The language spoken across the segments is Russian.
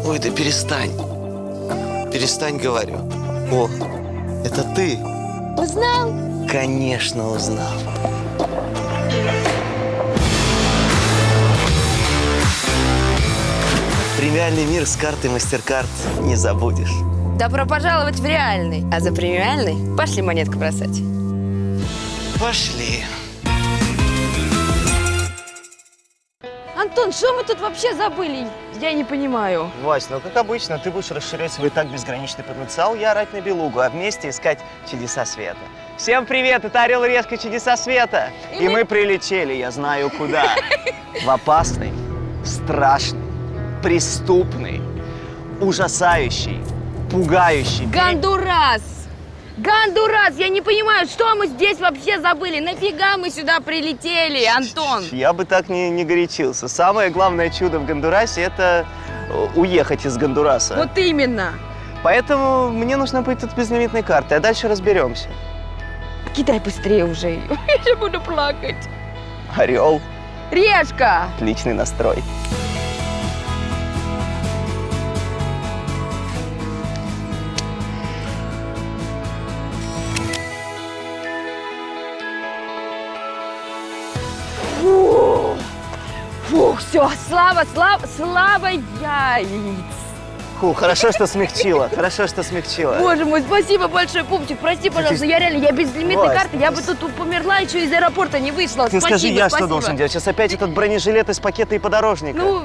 Ой, да перестань. Перестань, говорю. О, это ты? Узнал? Конечно, узнал. Премиальный мир с картой MasterCard не забудешь. Добро пожаловать в реальный. А за премиальный пошли монетку бросать. Пошли. Антон, что мы тут вообще забыли? Я не понимаю. Вась, ну как обычно, ты будешь расширять свой и так безграничный потенциал, я орать на белугу, а вместе искать чудеса света. Всем привет, это Орел и Решка Чудеса света. И мы прилетели, я знаю куда. В опасный, страшный, преступный, ужасающий, пугающий. Гондурас! Гондурас! Я не понимаю, что мы здесь вообще забыли? Нафига мы сюда прилетели, Антон? Я бы так не горячился. Самое главное чудо в Гондурасе – это уехать из Гондураса. Вот именно. Поэтому мне нужно быть тут безлимитной картой, а дальше разберемся. Кидай быстрее уже ее. Я же буду плакать. Орел. Решка! Отличный настрой. Фух, все, слава яиц. Фу, хорошо, что смягчила, хорошо, что смягчила. Боже мой, спасибо большое, Пупчик. Прости, пожалуйста, я реально, я без лимитной Вась, карты, я бы тут померла, еще из аэропорта не вышла. Ты Спасибо, скажи, я спасибо. что должен делать? Сейчас опять этот бронежилет из пакета и подорожника. Ну,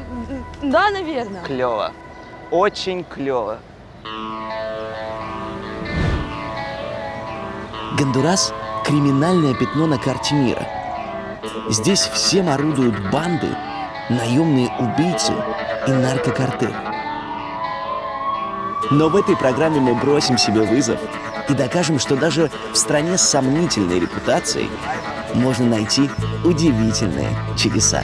да, наверное. Клево. Очень клево. Гондурас – криминальное пятно на карте мира. Здесь всем орудуют банды, наемные убийцы и наркокартель. Но в этой программе мы бросим себе вызов и докажем, что даже в стране с сомнительной репутацией можно найти удивительные чудеса.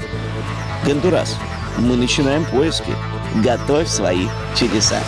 Гондурас, мы начинаем поиски. Готовь свои чудеса.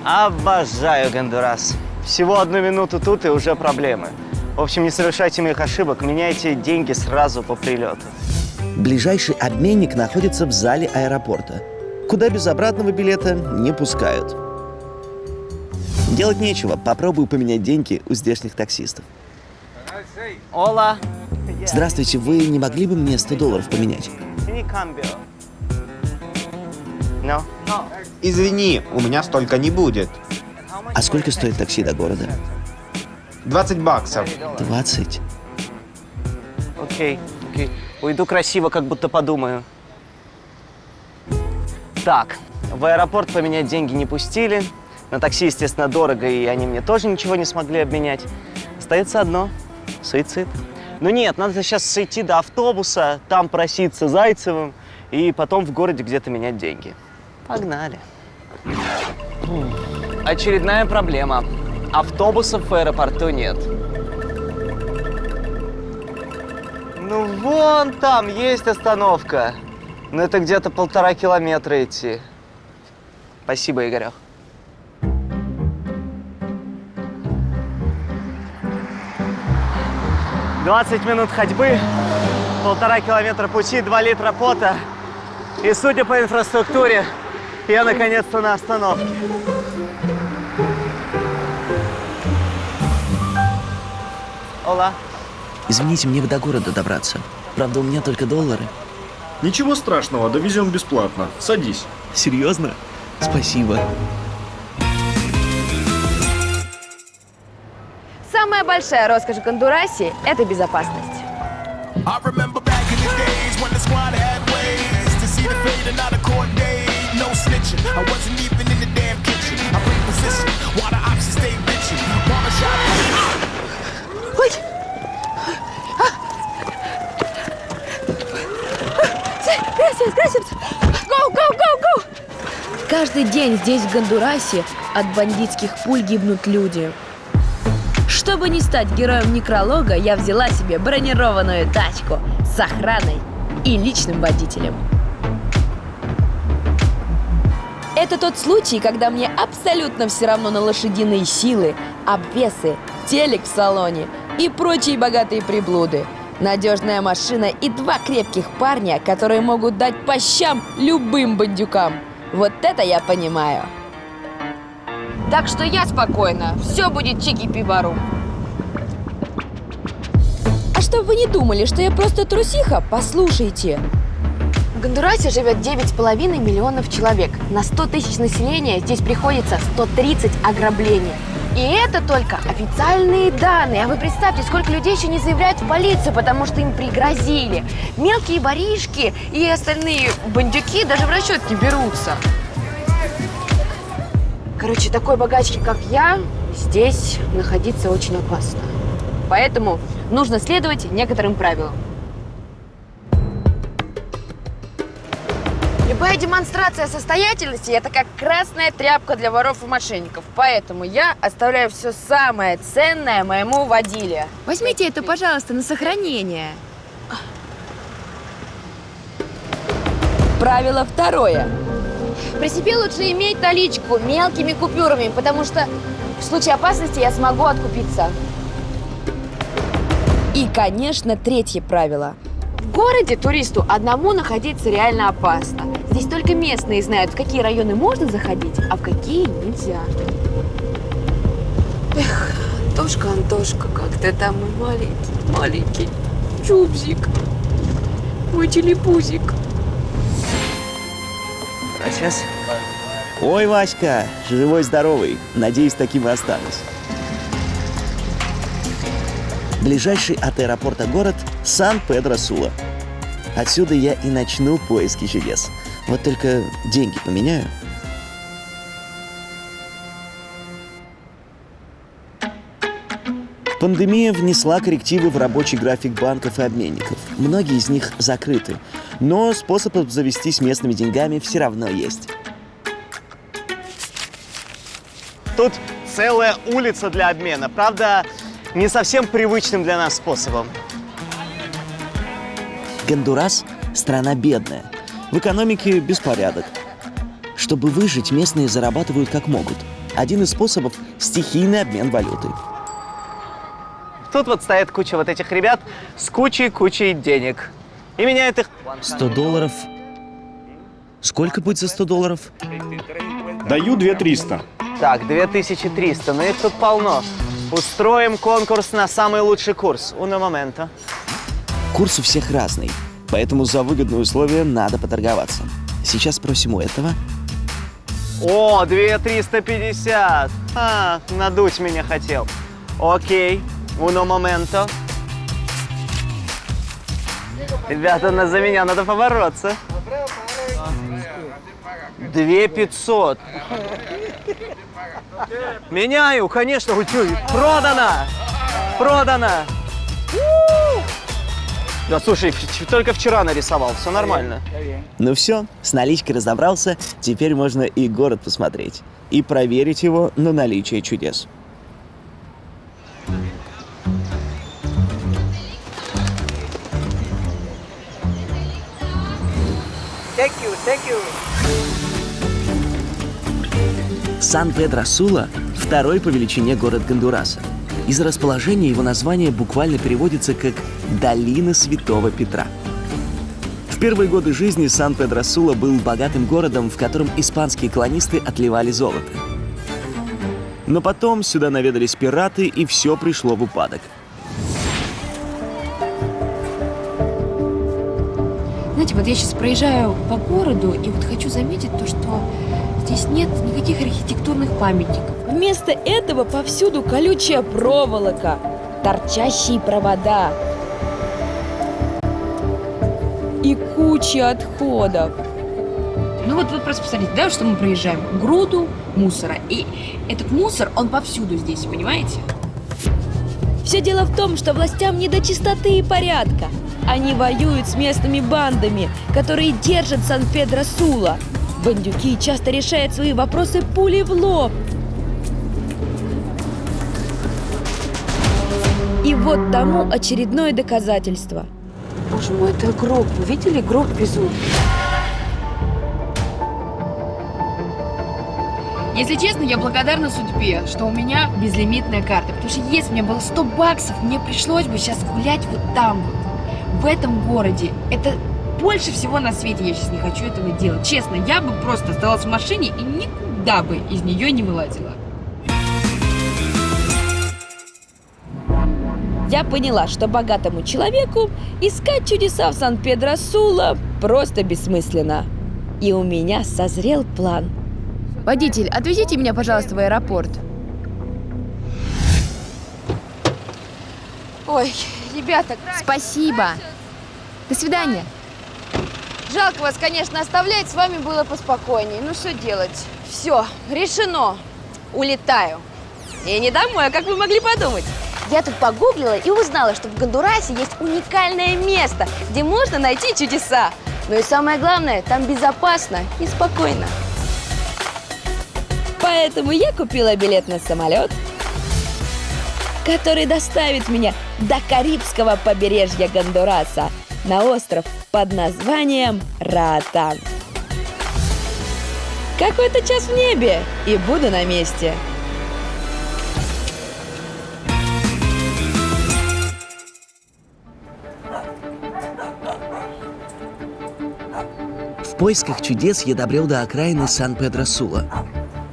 Обожаю Гондурас. Всего 1 минуту тут и уже проблемы. В общем, не совершайте моих ошибок, меняйте деньги сразу по прилету. Ближайший обменник находится в зале аэропорта, куда без обратного билета не пускают. Делать нечего, попробую поменять деньги у здешних таксистов. Ола. Здравствуйте, вы не могли бы мне $100 поменять? No? Извини, у меня столько не будет. А сколько стоит такси до города? $20. 20. Окей. Уйду красиво, как будто подумаю. Так, в аэропорт поменять деньги не пустили. На такси, естественно, дорого, и они мне тоже ничего не смогли обменять. Остается одно – суицид. Ну нет, надо сейчас сойти до автобуса, там проситься Зайцевым, и потом в городе где-то менять деньги. Погнали. Очередная проблема. Автобусов в аэропорту нет. Ну вон там есть остановка. Но это где-то 1,5 километра идти. Спасибо, Игорек. «20 минут ходьбы, 1,5 километра пути, 2 литра пота. И судя по инфраструктуре, я наконец-то на остановке. Ола. Извините, мне бы до города добраться. Правда, у меня только $. Ничего страшного, довезем бесплатно. Садись. Серьезно? Спасибо. Самая большая роскошь в Гондурасе – это безопасность. Ой! Gracias, gracias. Go, go, go, go. Каждый день здесь, в Гондурасе, от бандитских пуль гибнут люди. Чтобы не стать героем некролога, я взяла себе бронированную тачку с охраной и личным водителем. Это тот случай, когда мне абсолютно все равно на лошадиные силы, обвесы, телек в салоне и прочие богатые приблуды. Надежная машина и два крепких парня, которые могут дать по щам любым бандюкам. Вот это я понимаю. Так что я спокойна. Все будет чики-пи-барум. А чтобы вы не думали, что я просто трусиха, послушайте. В Гондурасе живет 9,5 миллионов человек. На 100 тысяч населения здесь приходится 130 ограблений. И это только официальные данные. А вы представьте, сколько людей еще не заявляют в полицию, потому что им пригрозили. Мелкие воришки и остальные бандюки даже в расчет не берутся. Короче, такой богачке, как я, здесь находиться очень опасно. Поэтому нужно следовать некоторым правилам. Любая демонстрация состоятельности – это как красная тряпка для воров и мошенников. Поэтому я оставляю все самое ценное моему водиле. Возьмите это, пожалуйста, на сохранение. Правило второе. При себе лучше иметь наличку мелкими купюрами, потому что в случае опасности я смогу откупиться. И, конечно, третье правило. В городе туристу одному находиться реально опасно. Здесь только местные знают, в какие районы можно заходить, а в какие нельзя. Эх, Антошка, как ты там, мой маленький чубзик, мой телепузик. Gracias. Ой, Васька, живой-здоровый. Надеюсь, таким и останусь. Ближайший от аэропорта город – Сан-Педро-Сула. Отсюда я и начну поиски чудес. Вот только деньги поменяю. Пандемия внесла коррективы в рабочий график банков и обменников. Многие из них закрыты, но способ обзавестись местными деньгами все равно есть. Тут целая улица для обмена. Правда, не совсем привычным для нас способом. Гондурас – страна бедная. В экономике беспорядок. Чтобы выжить, местные зарабатывают как могут. Один из способов – стихийный обмен валюты. Тут вот стоит куча вот этих ребят с кучей денег. И меняют их. $100. Сколько будет за $100? Даю 2300. Так, 2300, но их тут полно. Устроим конкурс на самый лучший курс. Uno momento. Курс у всех разный, поэтому за выгодные условия надо поторговаться. Сейчас спросим у этого. О, 2350. Надуть меня хотел. Окей, uno momento. Ребята, за меня надо побороться. 2500. Меняю, конечно. Продано! Продано! Да слушай, только вчера нарисовал, все нормально. Ну все, с наличкой разобрался, теперь можно и город посмотреть. И проверить его на наличие чудес. Thank you. Сан-Педро-Сула – второй по величине город Гондураса. Из-за расположения его название буквально переводится как «Долина Святого Петра». В первые годы жизни Сан-Педро-Сула был богатым городом, в котором испанские колонисты отливали золото. Но потом сюда наведались пираты, и все пришло в упадок. Знаете, вот я сейчас проезжаю по городу и вот хочу заметить то, что здесь нет никаких архитектурных памятников. Вместо этого повсюду колючая проволока, торчащие провода и куча отходов. Ну вот вы просто посмотрите, да, что мы проезжаем? Груду мусора. И этот мусор, он повсюду здесь, понимаете? Все дело в том, что властям не до чистоты и порядка. Они воюют с местными бандами, которые держат Сан-Педро-Сула. Бандюки часто решают свои вопросы пулей в лоб. И вот тому очередное доказательство. Боже мой, это гроб. Вы видели, гроб везут? Если честно, я благодарна судьбе, что у меня безлимитная карта. Потому что если у меня было 100 баксов, мне пришлось бы сейчас гулять вот там вот, в этом городе. Это больше всего на свете, я сейчас не хочу этого делать. Честно, я бы просто осталась в машине и никуда бы из нее не вылазила. Я поняла, что богатому человеку искать чудеса в Сан-Педро-Сула просто бессмысленно. И у меня созрел план. Водитель, отвезите меня, пожалуйста, в аэропорт. Ой, ребята, спасибо. До свидания. Жалко вас, конечно, оставлять, с вами было поспокойнее. Ну что делать? Все, решено. Улетаю. И не домой, а как вы могли подумать? Я тут погуглила и узнала, что в Гондурасе есть уникальное место, где можно найти чудеса. Ну и самое главное, там безопасно и спокойно. Поэтому я купила билет на самолет, который доставит меня до Карибского побережья Гондураса на остров под названием Роатан. Какой-то час в небе, и буду на месте. В поисках чудес я добрел до окраины Сан-Педро-Сула.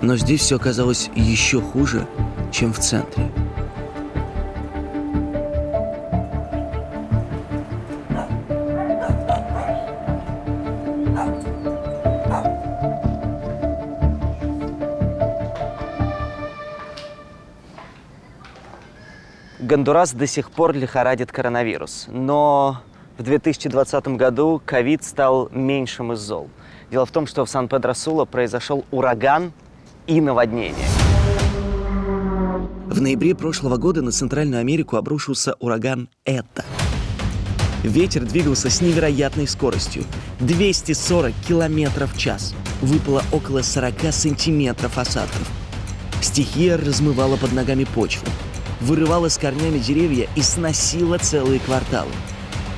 Но здесь все оказалось еще хуже, чем в центре. Гондурас до сих пор лихорадит коронавирус, но в 2020 году ковид стал меньшим из зол. Дело в том, что в Сан-Педро-Сула произошел ураган и наводнение. В ноябре прошлого года на Центральную Америку обрушился ураган Эта. Ветер двигался с невероятной скоростью – 240 километров в час. Выпало около 40 сантиметров осадков. Стихия размывала под ногами почву, вырывала с корнями деревья и сносила целые кварталы.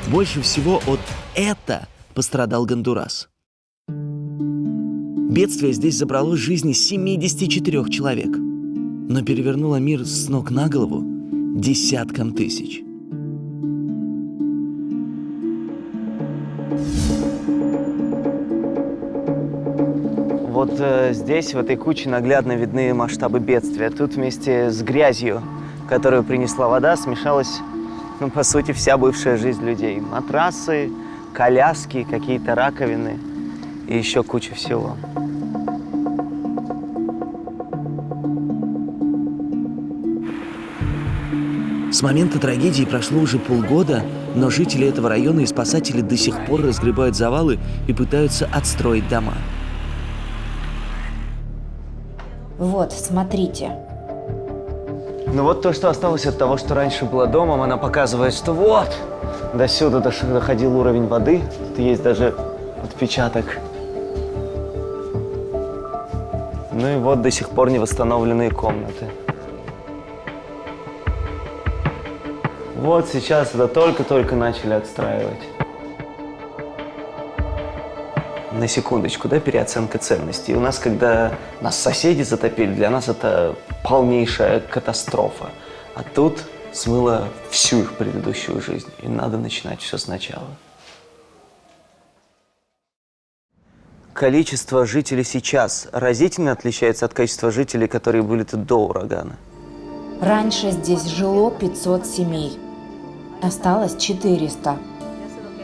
Больше всего от Эта пострадал Гондурас. Бедствие здесь забрало жизни 74 человек, но перевернуло мир с ног на голову десяткам тысяч. Вот здесь, в этой куче, наглядно видны масштабы бедствия. Тут вместе с грязью, которую принесла вода, смешалась, по сути, вся бывшая жизнь людей. Матрасы, коляски, какие-то раковины и еще куча всего. С момента трагедии прошло уже полгода, но жители этого района и спасатели до сих пор разгребают завалы и пытаются отстроить дома. Вот, смотрите. Ну вот то, что осталось от того, что раньше было домом, она показывает, что вот, до сюда доходил уровень воды. Тут есть даже отпечаток. Ну и вот до сих пор не восстановленные комнаты. Вот сейчас это только-только начали отстраивать. На секундочку, да, переоценка ценностей. У нас, когда нас соседи затопили, для нас это полнейшая катастрофа. А тут смыло всю их предыдущую жизнь. И надо начинать все сначала. Количество жителей сейчас разительно отличается от количества жителей, которые были тут до урагана. Раньше здесь жило 500 семей. Осталось 400.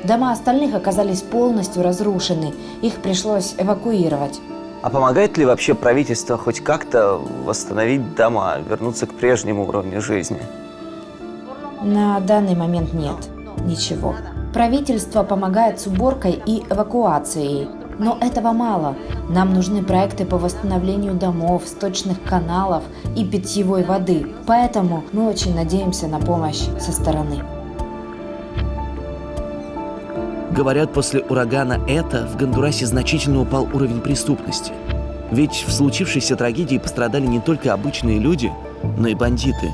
Дома остальных оказались полностью разрушены. Их пришлось эвакуировать. А помогает ли вообще правительство хоть как-то восстановить дома, вернуться к прежнему уровню жизни? На данный момент нет ничего. Правительство помогает с уборкой и эвакуацией. Но этого мало. Нам нужны проекты по восстановлению домов, сточных каналов и питьевой воды. Поэтому мы очень надеемся на помощь со стороны. Говорят, после урагана Эта в Гондурасе значительно упал уровень преступности. Ведь в случившейся трагедии пострадали не только обычные люди, но и бандиты.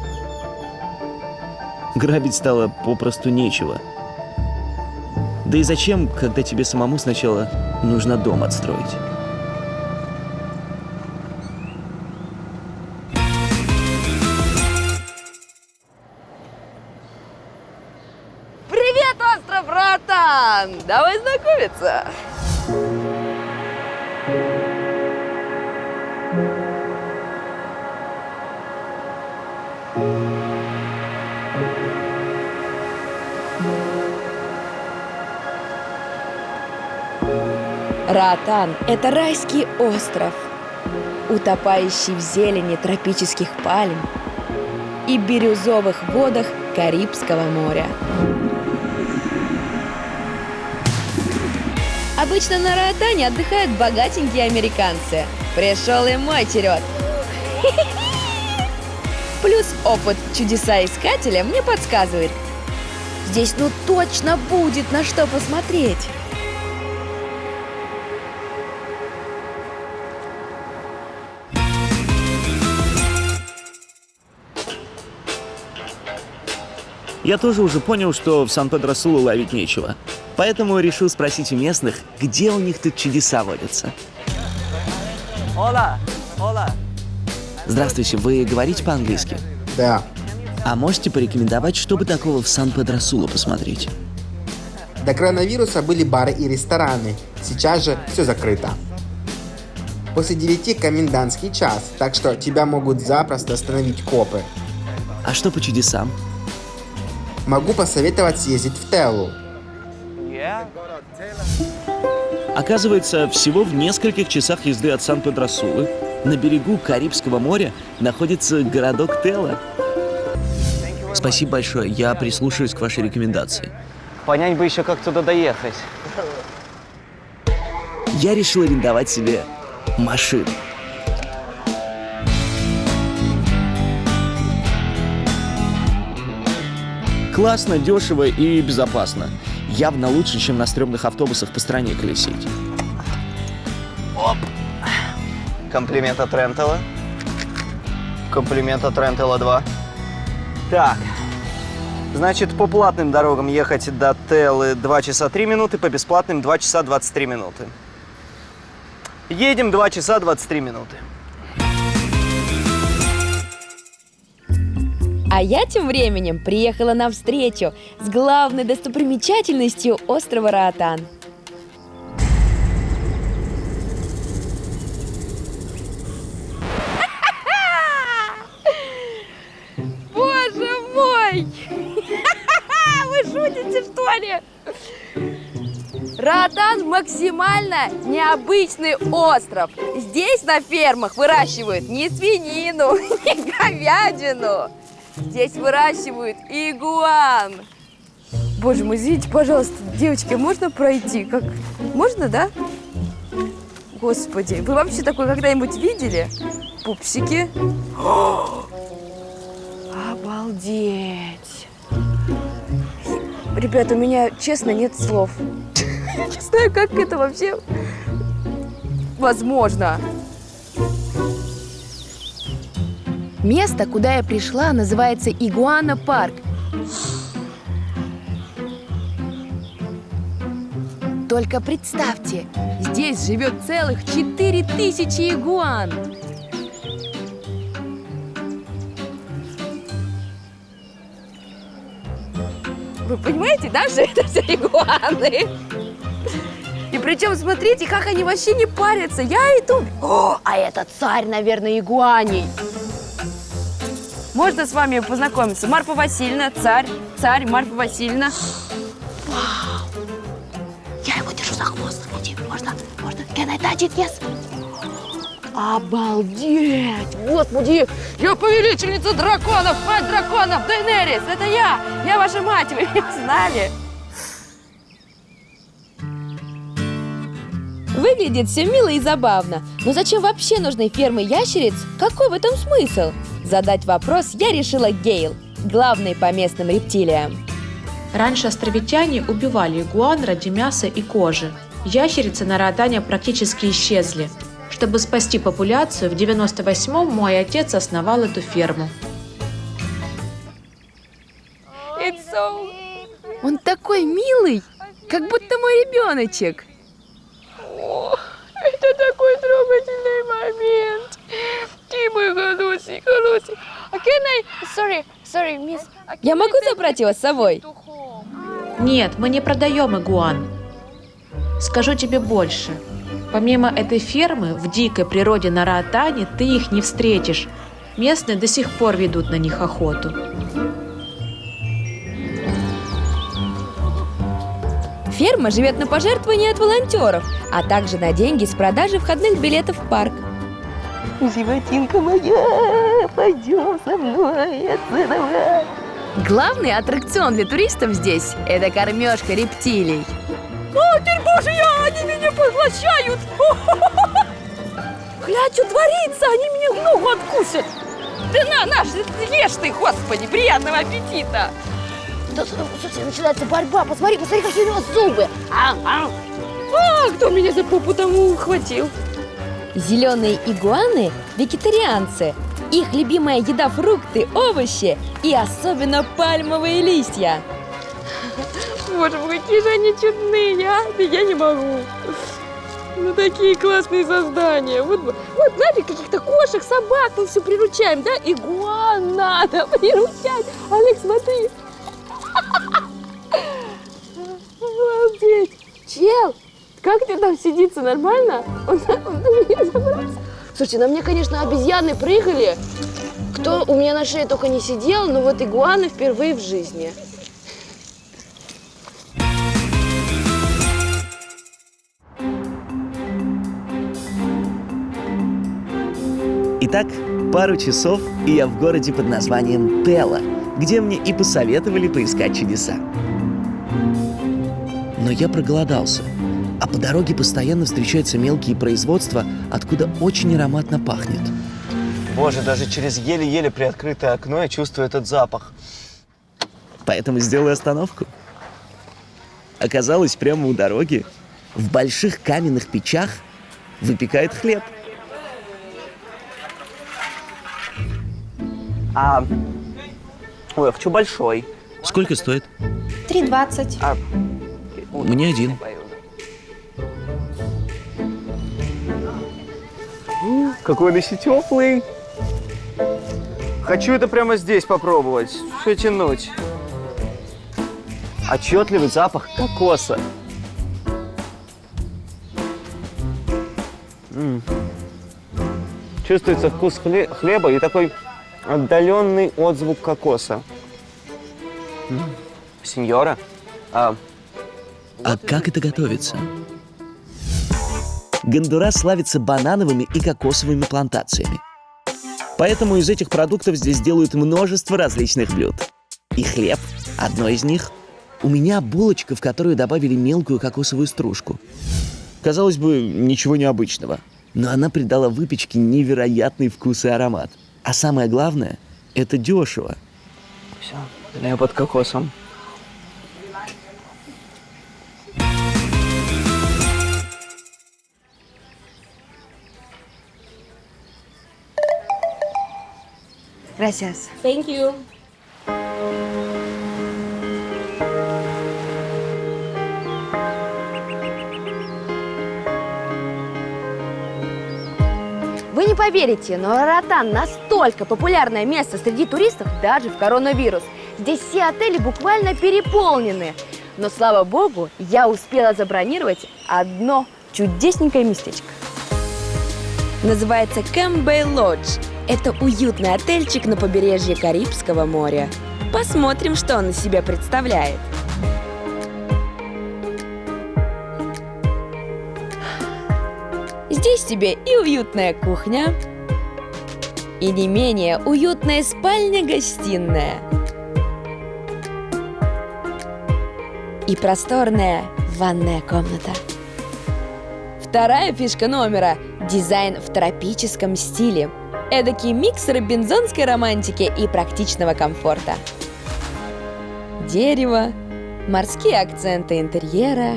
Грабить стало попросту нечего. Да и зачем, когда тебе самому сначала нужно дом отстроить? Привет, остров Ротан! Давай знакомиться. Ротан – это райский остров, утопающий в зелени тропических пальм и бирюзовых водах Карибского моря. Обычно на Ротане отдыхают богатенькие американцы. Пришел и мой черед. Плюс опыт чудеса-искателя мне подсказывает. Здесь ну точно будет на что посмотреть. Я тоже уже понял, что в Сан-Педро-Сулу ловить нечего. Поэтому решил спросить у местных, где у них тут чудеса водятся. Ола! Ола! Здравствуйте, вы говорите по-английски? Да. А можете порекомендовать, что бы такого в Сан-Педро-Сулу посмотреть? До коронавируса были бары и рестораны. Сейчас же все закрыто. После 9 комендантский час, так что тебя могут запросто остановить копы. А что по чудесам? Могу посоветовать съездить в Теллу. Оказывается, всего в нескольких часах езды от Сан-Педро-Сулы на берегу Карибского моря находится городок Телла. Спасибо большое, я прислушаюсь к вашей рекомендации. Понять бы еще, как туда доехать. Я решил арендовать себе машину. Классно, дешево и безопасно. Явно лучше, чем на стрёмных автобусах по стране колесить. Оп! Комплимент от Рентала. Комплимент от Рентала 2. Так. Значит, по платным дорогам ехать до Теллы 2 часа 3 минуты, по бесплатным 2 часа 23 минуты. Едем 2 часа 23 минуты. А я тем временем приехала на встречу с главной достопримечательностью острова Ротан. Боже мой! Вы шутите, что ли? Ротан максимально необычный остров. Здесь на фермах выращивают не свинину, не говядину. Здесь выращивают игуан. Боже мой, извините, пожалуйста, девочки, можно пройти? Как? Можно, да? Господи, вы вообще такое когда-нибудь видели? Пупсики. О! Обалдеть. Ребята, у меня, честно, нет слов. Не знаю, как это вообще возможно. Место, куда я пришла, называется Игуана парк. Только представьте, здесь живет целых 4000 игуан. Вы понимаете, да, что это все игуаны? И причем, смотрите, как они вообще не парятся. Я иду. О, а это царь, наверное, игуаний. Можно с вами познакомиться? Марфа Васильевна, царь Марфа Васильевна. Вау! Я его держу за хвост. Можно? Can I touch it? Yes? Обалдеть! Господи! Я повелительница драконов, мать драконов, Дейенерис! Это я ваша мать, вы меня знали? Выглядит все мило и забавно. Но зачем вообще нужны фермы ящериц? Какой в этом смысл? Задать вопрос я решила Гейл, главной по местным рептилиям. Раньше островитяне убивали игуан ради мяса и кожи. Ящерицы на Роатане практически исчезли. Чтобы спасти популяцию, в 98-м мой отец основал эту ферму. Он такой милый, как будто мой ребеночек. Это такой трогательный момент. Ты мой хороший, хороший. Sorry, miss. Я могу забрать его с собой? Нет, мы не продаем игуан. Скажу тебе больше. Помимо этой фермы, в дикой природе на Роатане ты их не встретишь. Местные до сих пор ведут на них охоту. Ферма живет на пожертвования от волонтеров, а также на деньги с продажи входных билетов в парк. Животинка моя, пойдем со мной отсюда. Главный аттракцион для туристов здесь – это кормежка рептилий. Матерь Божья, они меня поглощают! Глядь, что творится, они меня ногу откусят! Да на, ешь ты, Господи, приятного аппетита! Да, слушай, начинается борьба, посмотри, какие у него зубы! Кто меня за попу тому ухватил? Зеленые игуаны – вегетарианцы. Их любимая еда – фрукты, овощи и особенно пальмовые листья. Боже мой, какие же они чудные, а? Да я не могу. Ну, такие классные создания. Вот знаете, каких-то кошек, собак мы все приручаем, да? Игуан надо приручать. Олег, смотри. Обалдеть. Чел, как тебе там сидится, нормально? Он на меня забрался. Слушайте, на мне, конечно, обезьяны прыгали. Кто у меня на шее только не сидел, но вот игуаны впервые в жизни. Итак, пару часов, и я в городе под названием Пела, где мне и посоветовали поискать чудеса. Но я проголодался, а по дороге постоянно встречаются мелкие производства, откуда очень ароматно пахнет. Боже, даже через еле-еле приоткрытое окно я чувствую этот запах. Поэтому сделаю остановку. Оказалось, прямо у дороги в больших каменных печах выпекают хлеб. Ой, я хочу большой. Сколько стоит? 3,20. Мне один. Какой он еще теплый. Хочу это прямо здесь попробовать. Что тянуть? Отчетливый запах кокоса. Чувствуется вкус хлеба и такой отдаленный отзвук кокоса. Сеньора, А как это готовится? Гондурас славится банановыми и кокосовыми плантациями. Поэтому из этих продуктов здесь делают множество различных блюд. И хлеб – одно из них. У меня булочка, в которую добавили мелкую кокосовую стружку. Казалось бы, ничего необычного. Но она придала выпечке невероятный вкус и аромат. А самое главное – это дешево. все, я под кокосом. Gracias. Thank you. Вы не поверите, но Роатан настолько популярное место среди туристов даже в коронавирус. Здесь все отели буквально переполнены. Но, слава богу, я успела забронировать одно чудесненькое местечко. Называется Кэмпбей Лодж. Это уютный отельчик на побережье Карибского моря. Посмотрим, что он из себя представляет. Здесь тебе и уютная кухня, и не менее уютная спальня-гостиная, и просторная ванная комната. Вторая фишка номера – дизайн в тропическом стиле. Эдакий микс робинзонской романтики и практичного комфорта. Дерево, морские акценты интерьера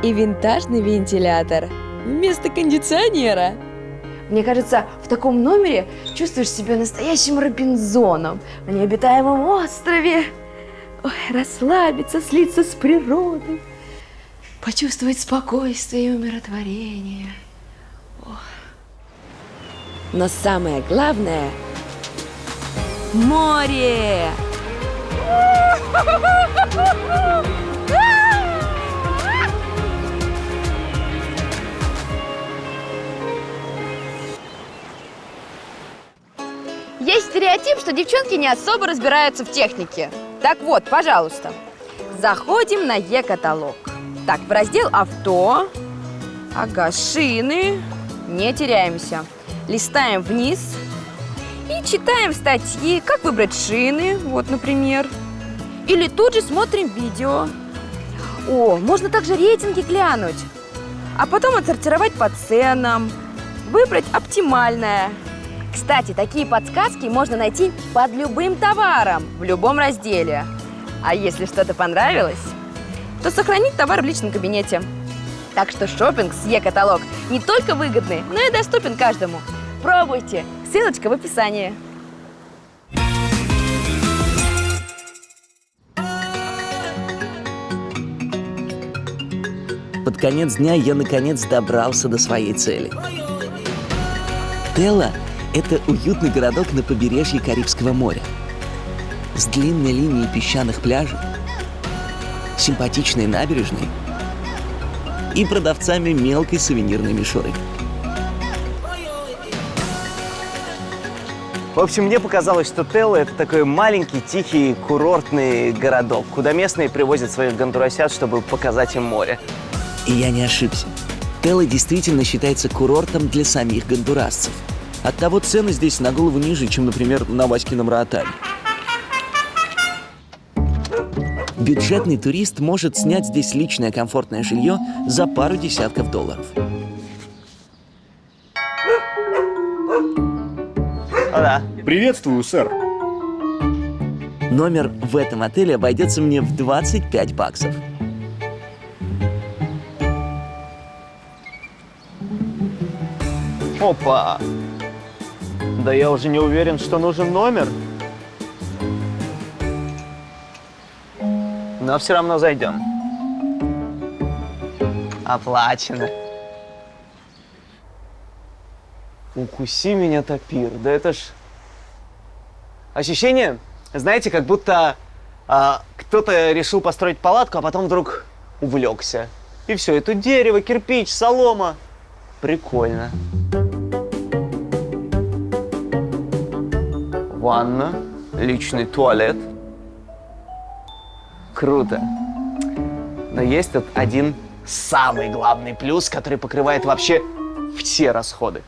и винтажный вентилятор вместо кондиционера. Мне кажется, в таком номере чувствуешь себя настоящим Робинзоном на необитаемом острове. Ой, расслабиться, слиться с природой, почувствовать спокойствие и умиротворение. Ох. Но самое главное – море! Есть стереотип, что девчонки не особо разбираются в технике. Так вот, пожалуйста, заходим на Е-каталог. Так, в раздел «Авто», ага, «Шины», не теряемся. Листаем вниз и читаем статьи, как выбрать шины, вот, например. Или тут же смотрим видео. О, можно также рейтинги глянуть, а потом отсортировать по ценам, выбрать оптимальное. Кстати, такие подсказки можно найти под любым товаром в любом разделе. А если что-то понравилось, то сохранить товар в личном кабинете. Так что шопинг с Е-каталог не только выгодный, но и доступен каждому. Пробуйте! Ссылочка в описании. Под конец дня я наконец добрался до своей цели. Телла — это уютный городок на побережье Карибского моря. С длинной линией песчаных пляжей, симпатичной набережной и продавцами мелкой сувенирной мишуры. В общем, мне показалось, что Телла – это такой маленький, тихий, курортный городок, куда местные привозят своих гондурасят, чтобы показать им море. И я не ошибся. Телла действительно считается курортом для самих гондурасцев. Оттого цены здесь на голову ниже, чем, например, на Васькином Роатаре. Бюджетный турист может снять здесь личное комфортное жилье за пару десятков долларов. Да. Приветствую, сэр. Номер в этом отеле обойдется мне в 25 баксов. Опа! Да я уже не уверен, что нужен номер. Но все равно зайдем. Оплачено. Укуси меня, тапир. Да это ж... Ощущение, знаете, как будто кто-то решил построить палатку, а потом вдруг увлекся. И все, это дерево, кирпич, солома. Прикольно. Ванна, личный туалет. Круто. Но есть тут один самый главный плюс, который покрывает вообще все расходы.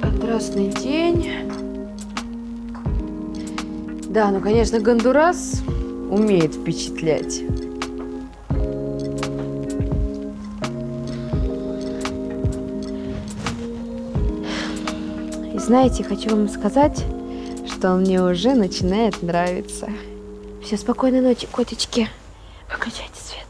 Контрастный день. Да, ну, конечно, Гондурас умеет впечатлять. И знаете, хочу вам сказать, что он мне уже начинает нравиться. Все, спокойной ночи, котички. Выключайте свет.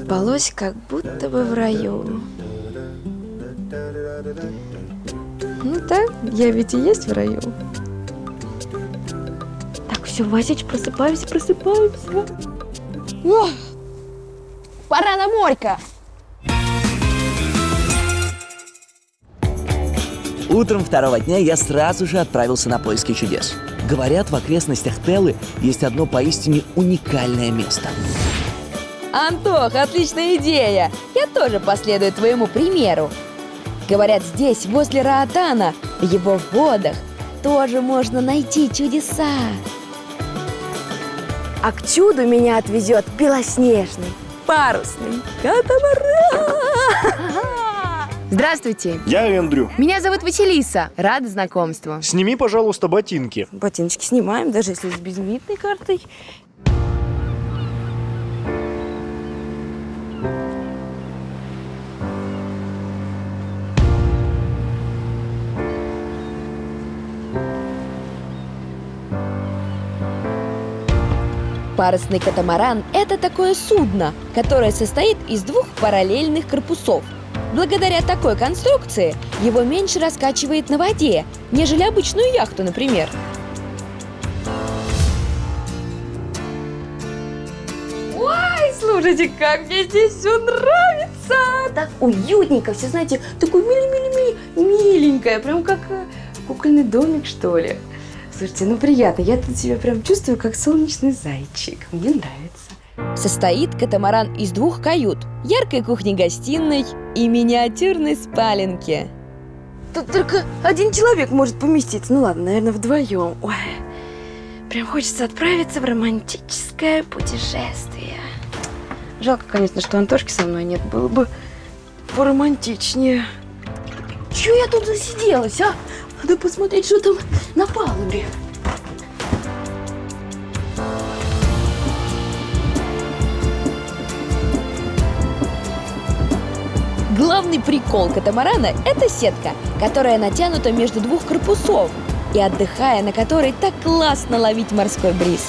спалось, как будто бы в раю. Ну да, я ведь и есть в раю. Так, все, Васич, просыпаемся. О, пора на морька. Утром второго дня я сразу же отправился на поиски чудес. Говорят, в окрестностях Теллы есть одно поистине уникальное место. Антох, отличная идея! Я тоже последую твоему примеру. Говорят, здесь, возле Раатана, в его водах, тоже можно найти чудеса. А к чуду меня отвезет белоснежный парусный катамаран. Здравствуйте. Я Эндрю. Меня зовут Василиса. Рада знакомству. Сними, пожалуйста, ботинки. Ботиночки снимаем, даже если с безлимитной картой. Парусный катамаран – это такое судно, которое состоит из двух параллельных корпусов. Благодаря такой конструкции его меньше раскачивает на воде, нежели обычную яхту, например. Ой, слушайте, как мне здесь все нравится! Так уютненько, все, знаете, такое миленькое, прям как кукольный домик, что ли. Слушайте, ну приятно, я тут себя прям чувствую, как солнечный зайчик. Мне нравится. Состоит катамаран из двух кают – яркой кухни-гостиной и миниатюрной спаленки. Тут только один человек может поместиться. Ну ладно, наверное, вдвоем. Ой, прям хочется отправиться в романтическое путешествие. Жалко, конечно, что Антошки со мной нет. Было бы поромантичнее. Чего я тут засиделась, а? Надо посмотреть, что там на палубе. Главный прикол катамарана – это сетка, которая натянута между двух корпусов и отдыхая на которой так классно ловить морской бриз.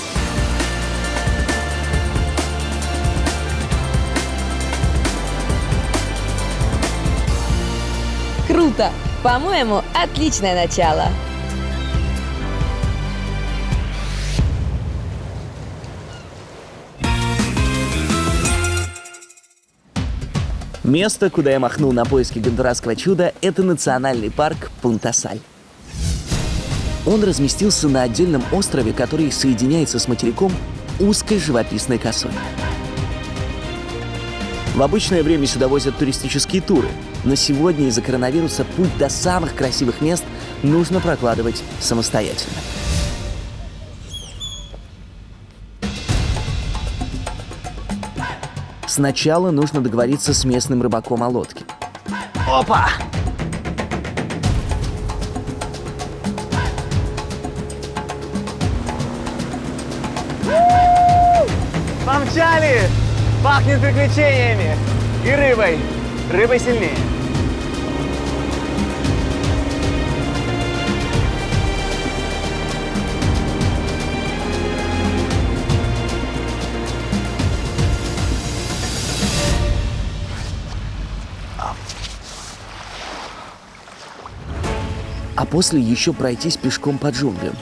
Круто! По-моему, отличное начало. Место, куда я махнул на поиски гондурасского чуда, это национальный парк Пунта-Саль. Он разместился на отдельном острове, который соединяется с материком узкой живописной косой. В обычное время сюда возят туристические туры, но сегодня из-за коронавируса путь до самых красивых мест нужно прокладывать самостоятельно. Сначала нужно договориться с местным рыбаком о лодке. Опа! Помчали! Пахнет приключениями и рыбой. Рыбой сильнее. А после еще пройтись пешком по джунглям.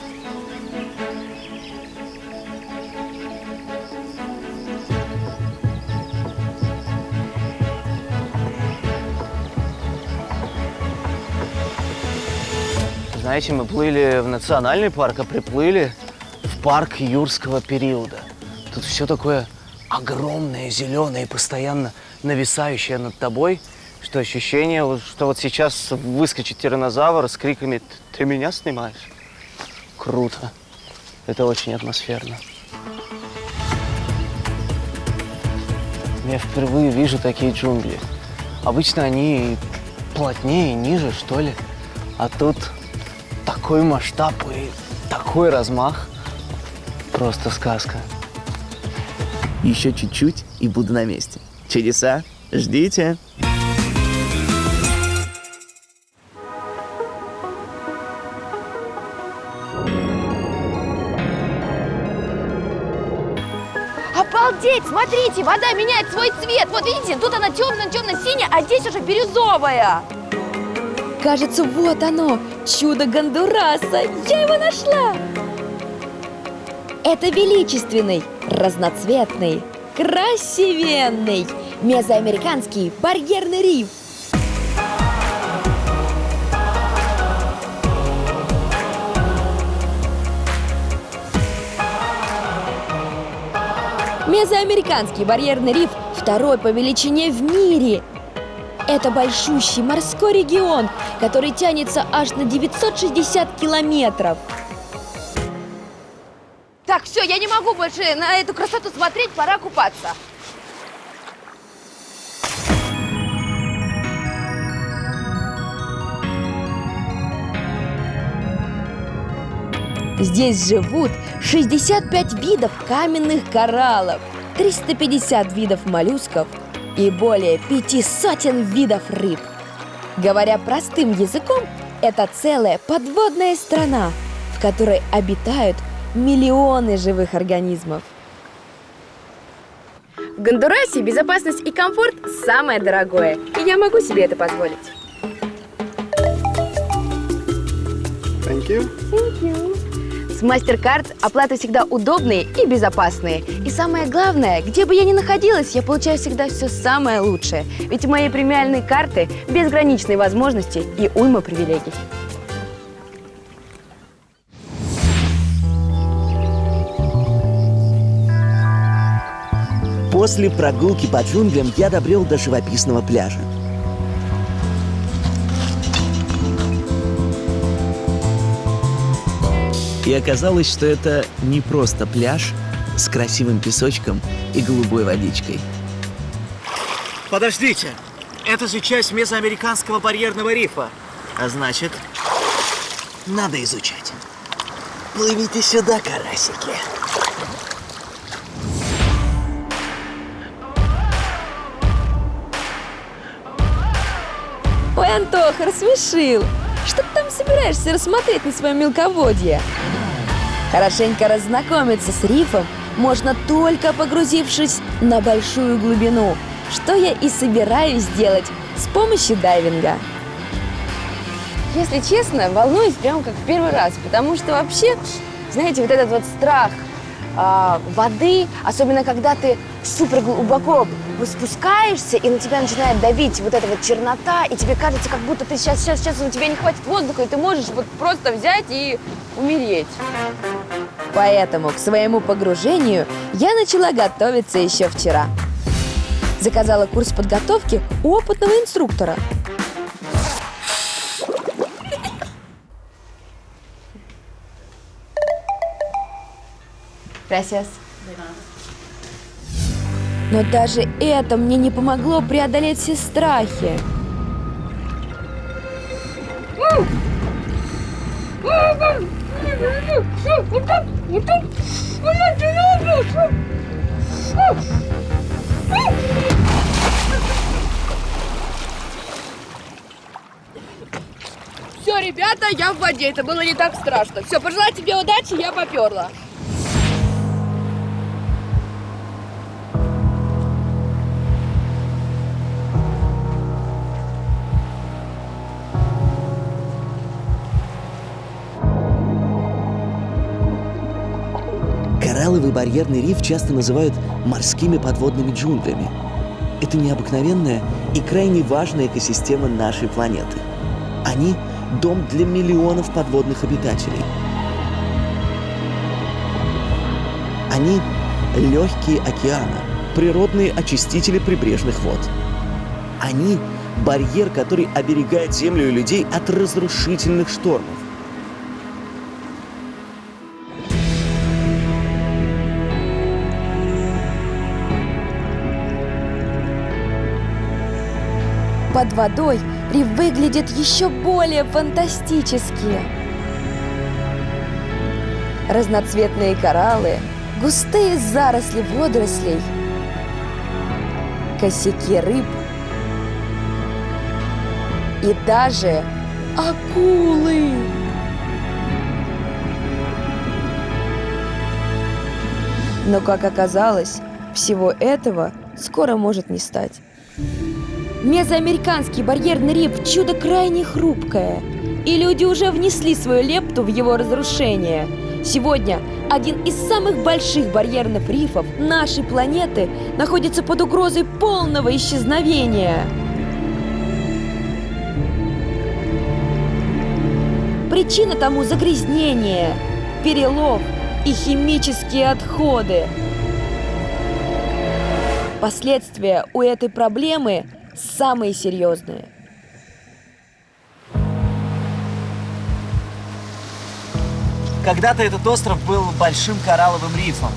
Знаете, мы плыли в национальный парк, а приплыли в парк юрского периода. Тут все такое огромное, зеленое и постоянно нависающее над тобой, что ощущение, что вот сейчас выскочит тираннозавр с криками «Ты меня снимаешь?» Круто. Это очень атмосферно. Я впервые вижу такие джунгли. Обычно они плотнее, ниже, что ли. А тут такой масштаб и такой размах. Просто сказка. Еще чуть-чуть и буду на месте. Чудеса, ждите! Обалдеть! Смотрите, вода меняет свой цвет. Вот видите, тут она темно-темно-синяя, а здесь уже бирюзовая. Кажется, вот оно, чудо Гондураса. Я его нашла. Это величественный, разноцветный, красивенный мезоамериканский барьерный риф. Мезоамериканский барьерный риф второй по величине в мире. Это большущий морской регион, который тянется аж на 960 километров. Так, все, я не могу больше на эту красоту смотреть, пора купаться. Здесь живут 65 видов каменных кораллов, 350 видов моллюсков и более 500 видов рыб. Говоря простым языком, это целая подводная страна, в которой обитают миллионы живых организмов. В Гондурасе безопасность и комфорт самое дорогое, и я могу себе это позволить. Thank you. С MasterCard оплаты всегда удобные и безопасные. И самое главное, где бы я ни находилась, я получаю всегда все самое лучшее. Ведь у моей премиальной карты безграничные возможности и уйма привилегий. После прогулки по джунглям я добрел до живописного пляжа. И оказалось, что это не просто пляж с красивым песочком и голубой водичкой. Подождите, это же часть мезоамериканского барьерного рифа. А значит, надо изучать. Плывите сюда, карасики. Ой, Антоха, рассмешил. Что ты там собираешься рассмотреть на своем мелководье? Хорошенько разнакомиться с рифом можно только погрузившись на большую глубину, что я и собираюсь сделать с помощью дайвинга. Если честно, волнуюсь прямо как в первый раз, потому что вообще, знаете, вот этот вот страх воды, особенно когда ты супер глубоко спускаешься, и на тебя начинает давить вот эта вот чернота, и тебе кажется, как будто ты сейчас у тебя не хватит воздуха, и ты можешь вот просто взять и умереть. Поэтому к своему погружению я начала готовиться еще вчера. Заказала курс подготовки у опытного инструктора. Gracias. Но даже это мне не помогло преодолеть все страхи. Все, ребята, я в воде. Это было не так страшно. Все, пожелаю тебе удачи, я поперла. Коралловый барьерный риф часто называют морскими подводными джунглями. Это необыкновенная и крайне важная экосистема нашей планеты. Они – дом для миллионов подводных обитателей. Они – легкие океана, природные очистители прибрежных вод. Они – барьер, который оберегает Землю и людей от разрушительных штормов. Под водой риф выглядит еще более фантастически. Разноцветные кораллы, густые заросли водорослей, косяки рыб и даже акулы. Но, как оказалось, Всего этого скоро может не стать. Мезоамериканский барьерный риф – чудо крайне хрупкое, и люди уже внесли свою лепту в его разрушение. Сегодня один из самых больших барьерных рифов нашей планеты находится под угрозой полного исчезновения. Причина тому загрязнение, перелов и химические отходы. Последствия у этой проблемы самые серьезные. Когда-то этот остров был большим коралловым рифом.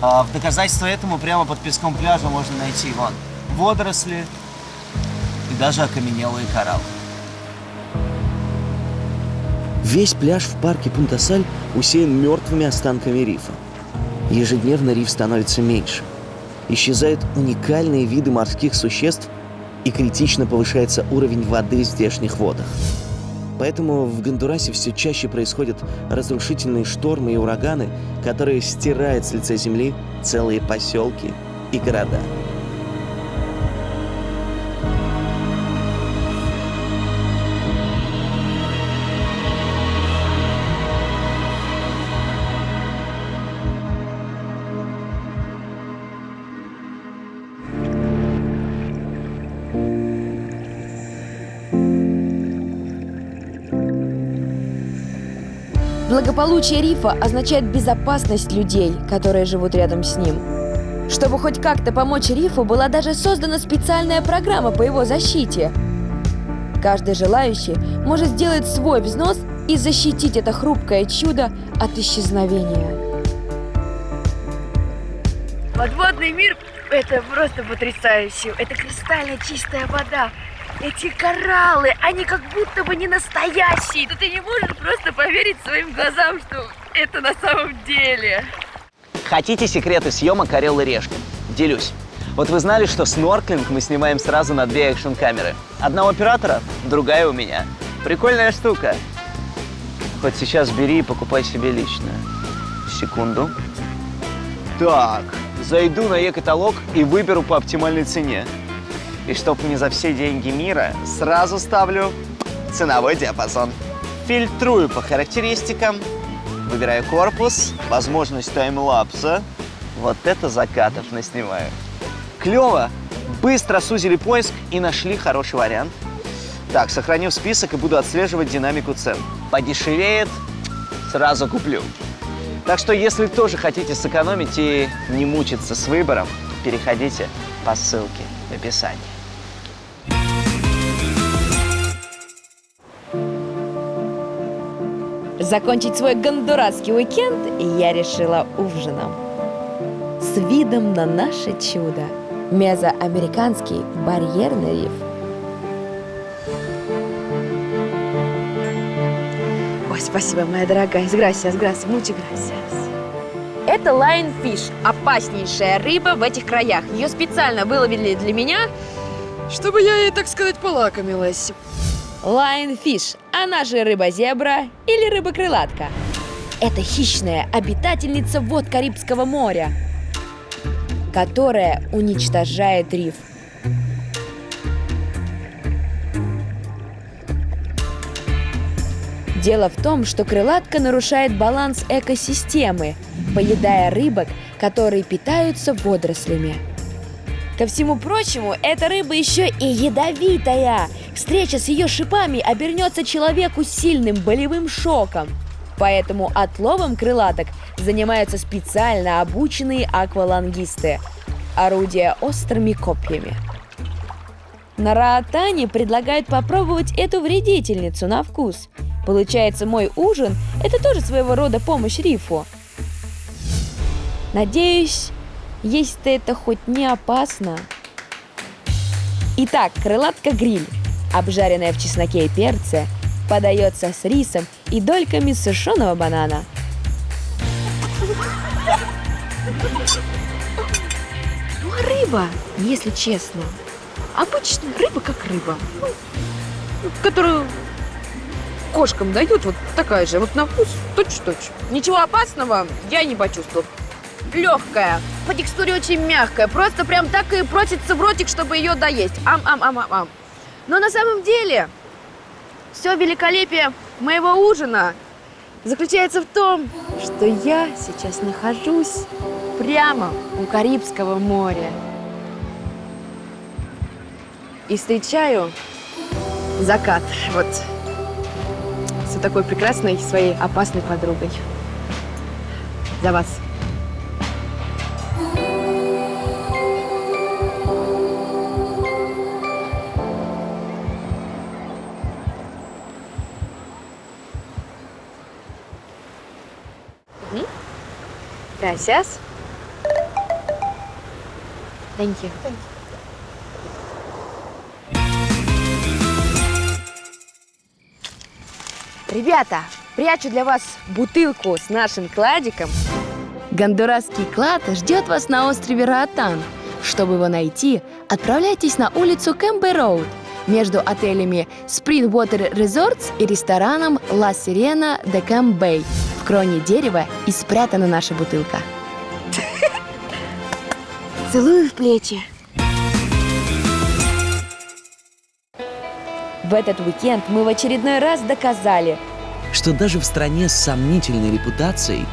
В доказательство этому прямо под песком пляжа можно найти водоросли и даже окаменелые кораллы. Весь пляж в парке Пунта-Саль усеян мертвыми останками рифа. Ежедневно риф становится меньше. Исчезают уникальные виды морских существ и критично повышается уровень воды в здешних водах. Поэтому в Гондурасе все чаще происходят разрушительные штормы и ураганы, которые стирают с лица земли целые поселки и города. Благополучие рифа означает безопасность людей, которые живут рядом с ним. Чтобы хоть как-то помочь рифу, была даже создана специальная программа по его защите. Каждый желающий может сделать свой взнос и защитить это хрупкое чудо от исчезновения. Подводный мир – это просто потрясающе. Это кристально чистая вода. Эти кораллы, они как будто бы не настоящие. Да ты не можешь просто поверить своим глазам, что это на самом деле. Хотите секреты съемок «Орел и решки»? Делюсь. Вот вы знали, что снорклинг мы снимаем сразу на 2 экшн-камеры? Одна у оператора, другая у меня. Прикольная штука. Хоть сейчас бери и покупай себе личное. Секунду. Так, зайду на e-каталог и выберу по оптимальной цене. И чтоб не за все деньги мира, сразу ставлю ценовой диапазон. Фильтрую по характеристикам, выбираю корпус, возможность таймлапса. Вот это закатов наснимаю. Клево! Быстро сузили поиск и нашли хороший вариант. Так, сохраню список и буду отслеживать динамику цен. Подешевеет, сразу куплю. Так что, если тоже хотите сэкономить и не мучиться с выбором, переходите по ссылке в описании. Закончить свой гондурасский уикенд я решила ужином. С видом на наше чудо. Мезоамериканский барьерный риф. Ой, спасибо, моя дорогая. Gracias, gracias, muchas gracias. Это lionfish, опаснейшая рыба в этих краях. Ее специально выловили для меня, Чтобы я ей, так сказать, полакомилась. Lionfish, она же рыба-зебра или рыба-крылатка. Это хищная обитательница вод Карибского моря, которая уничтожает риф. Дело в том, что крылатка нарушает баланс экосистемы, поедая рыбок, которые питаются водорослями. Ко всему прочему, эта рыба еще и ядовитая. Встреча с ее шипами обернется человеку сильным болевым шоком. Поэтому отловом крылаток занимаются специально обученные аквалангисты. Орудия острыми копьями. На Раатане предлагают попробовать эту вредительницу на вкус. Получается, мой ужин – это тоже своего рода помощь рифу. Надеюсь, есть-то это хоть не опасно. Итак, крылатка-гриль, обжаренная в чесноке и перце, подается с рисом и дольками сушеного банана. Ну, а рыба, если честно, обычная рыба как рыба. Которую кошкам дают, вот такая же, вот на вкус точь-в-точь. Ничего опасного я не почувствовала. легкая, по текстуре очень мягкая. Просто прям так и просится в ротик, чтобы ее доесть. Ам-ам-ам-ам-ам. Но на самом деле все великолепие моего ужина заключается в том, что я сейчас нахожусь прямо у Карибского моря. И встречаю закат вот с такой прекрасной своей опасной подругой. За вас. Gracias. Thank you. Ребята, прячу для вас бутылку с нашим кладиком. Гондурасский клад ждет вас на острове Роатан. Чтобы его найти, отправляйтесь на улицу Кэмпбэй-Роуд между отелями Springwater Resorts и рестораном La Sirena de Camp Bay. В кроне дерева и спрятана наша бутылка. Целую в плечи. В этот уикенд мы в очередной раз доказали, что даже в стране с сомнительной репутацией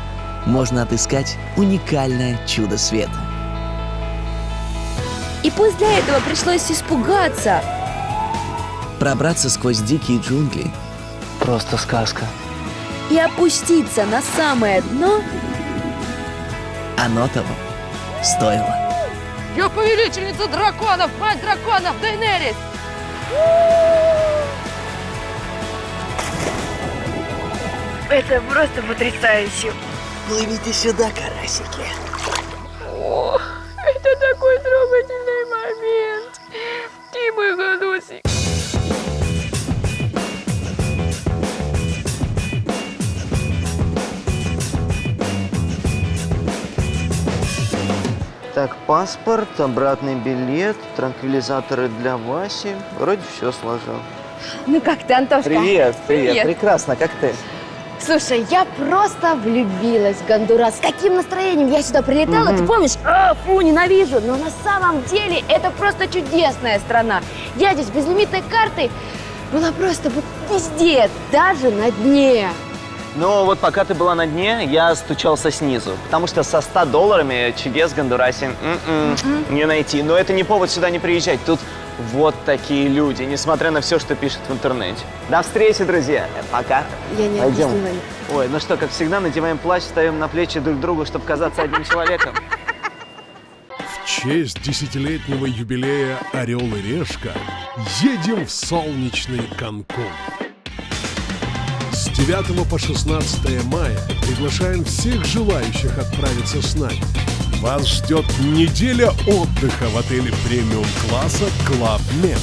можно отыскать уникальное чудо света. И пусть для этого пришлось испугаться, Пробраться сквозь дикие джунгли Просто сказка. и опуститься на самое дно, оно того стоило. я повелительница драконов, мать драконов, Дейнерис! Это просто потрясающе. Плывите сюда, карасики. О, это такой трогательный момент. Ты мой голосик. Так, паспорт, обратный билет, транквилизаторы для Васи. Вроде все сложил. Ну как ты, Антошка? Привет. Привет. Прекрасно, как ты? Слушай, я просто влюбилась в Гондурас. С каким настроением я сюда прилетала, ты помнишь? Фу, ненавижу. Но на самом деле это просто чудесная страна. Я здесь безлимитной картой была просто вот везде, даже на дне. Ну, вот пока ты была на дне, я стучался снизу. Потому что со $100 чудес в Гондурасе не найти. Но это не повод сюда не приезжать. Тут вот такие люди, несмотря на все, что пишут в интернете. До встречи, друзья. Пока. Я не Пойдем. объяснила. Ой, ну что, как всегда, надеваем плащ, встаем на плечи друг другу, чтобы казаться одним человеком. В честь 10-летнего юбилея «Орел и Решка» едем в солнечный Канкун. С 9 по 16 мая приглашаем всех желающих отправиться с нами. Вас ждет неделя отдыха в отеле премиум-класса Club Med.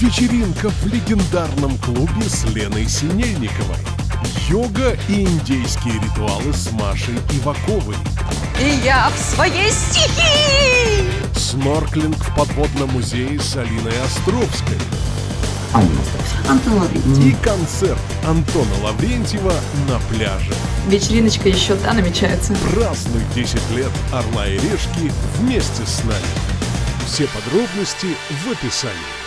Вечеринка в легендарном клубе с Леной Синельниковой. Йога и индейские ритуалы с Машей Иваковой. И я в своей стихии! Снорклинг в подводном музее с Алиной Островской. Антон Лаврентьев. И концерт Антона Лаврентьева на пляже. Вечериночка еще та намечается. Празднуй 10 лет «Орла и Решки» вместе с нами. Все подробности в описании.